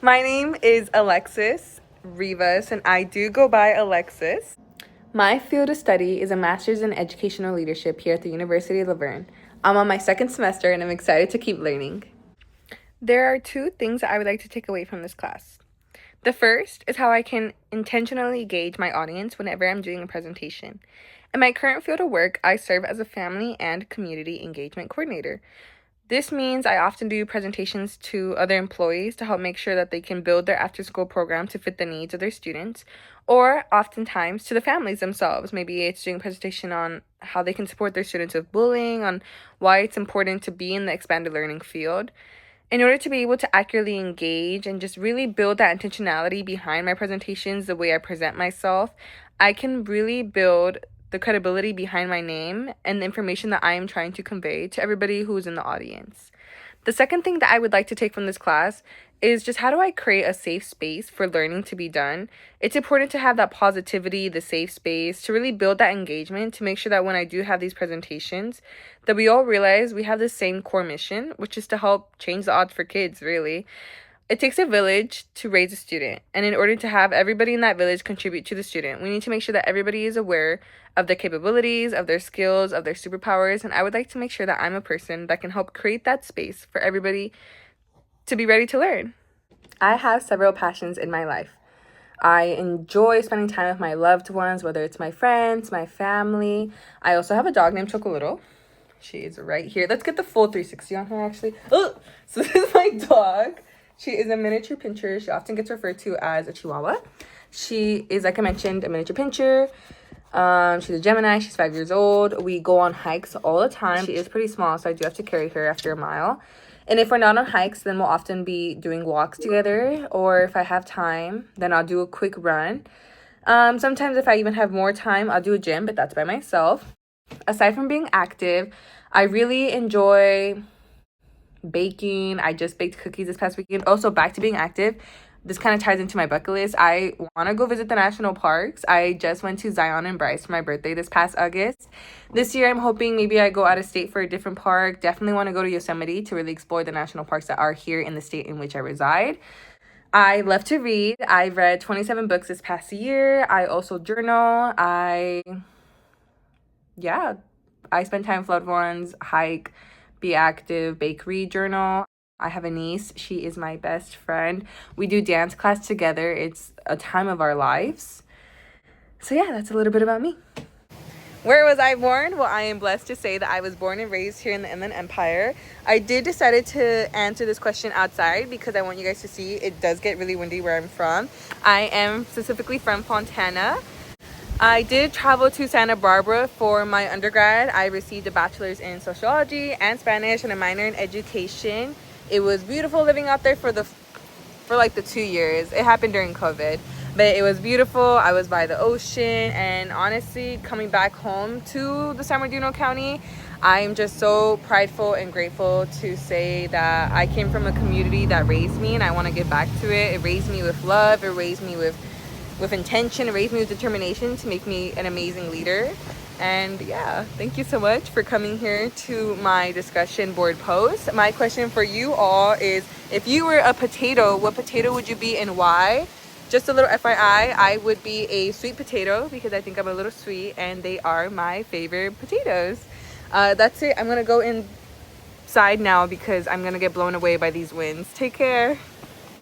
My name is Alexis Rivas, and I do go by Alexis. My field of study is a master's in educational leadership here at the University of La Verne. I'm on my second semester, and I'm excited to keep learning. There are two things that I would like to take away from this class. The first is how I can intentionally gauge my audience whenever I'm doing a presentation. In my current field of work, I serve as a family and community engagement coordinator. This means I often do presentations to other employees to help make sure that they can build their after school program to fit the needs of their students, or oftentimes to the families themselves. Maybe it's doing a presentation on how they can support their students with bullying, on why it's important to be in the expanded learning field. In order to be able to accurately engage and just really build that intentionality behind my presentations, the way I present myself, I can really build the credibility behind my name and the information that I am trying to convey to everybody who's in the audience. The second thing that I would like to take from this class is just how do I create a safe space for learning to be done? It's important to have that positivity, the safe space, to really build that engagement, to make sure that when I do have these presentations, that we all realize we have the same core mission, which is to help change the odds for kids, really. It takes a village to raise a student, and in order to have everybody in that village contribute to the student, we need to make sure that everybody is aware of their capabilities, of their skills, of their superpowers, and I would like to make sure that I'm a person that can help create that space for everybody to be ready to learn. I have several passions in my life. I enjoy spending time with my loved ones, whether it's my friends, my family. I also have a dog named Chocolittle. She is right here. Let's get the full 360 on her, actually. Oh, so this is my dog. She is a miniature pinscher. She often gets referred to as a Chihuahua. She is, like I mentioned, a miniature pinscher. She's a Gemini. She's 5 years old. We go on hikes all the time. She is pretty small, so I do have to carry her after a mile. And if we're not on hikes, then we'll often be doing walks together. Or if I have time, then I'll do a quick run. Sometimes if I even have more time, I'll do a gym, but that's by myself. Aside from being active, I really enjoy baking. I just baked cookies this past weekend. Also, back to being active. This kind of ties into my bucket list. I want to go visit the national parks. I just went to Zion and Bryce for my birthday this past August. This year, I'm hoping maybe I go out of state for a different park. Definitely want to go to Yosemite to really explore the national parks that are here in the state in which I reside. I love to read. I've read 27 books this past year. I also journal. I spend time with loved ones, hike, be active, bake, read, journal. I have a niece. She is my best friend. We do dance class together. It's a time of our lives. So yeah, that's a little bit about me. Where was I born? Well, I am blessed to say that I was born and raised here in the Inland Empire. I did decided to answer this question outside because I want you guys to see it does get really windy where I'm from. I am specifically from Fontana. I did travel to Santa Barbara for my undergrad. I received a bachelor's in sociology and Spanish and a minor in education. It was beautiful living out there for like the 2 years. It happened during COVID, but it was beautiful. I was by the ocean, and honestly, coming back home to the San Bernardino County, I'm just so prideful and grateful to say that I came from a community that raised me, and I want to give back to it. It raised me with love. It raised me with intention. It raised me with determination to make me an amazing leader. And yeah, thank you so much for coming here to my discussion board post. My question for you all is, if you were a potato, what potato would you be and why? Just a little FYI, I would be a sweet potato because I think I'm a little sweet, and they are my favorite potatoes. That's it. I'm gonna go inside now because I'm gonna get blown away by these winds. Take care.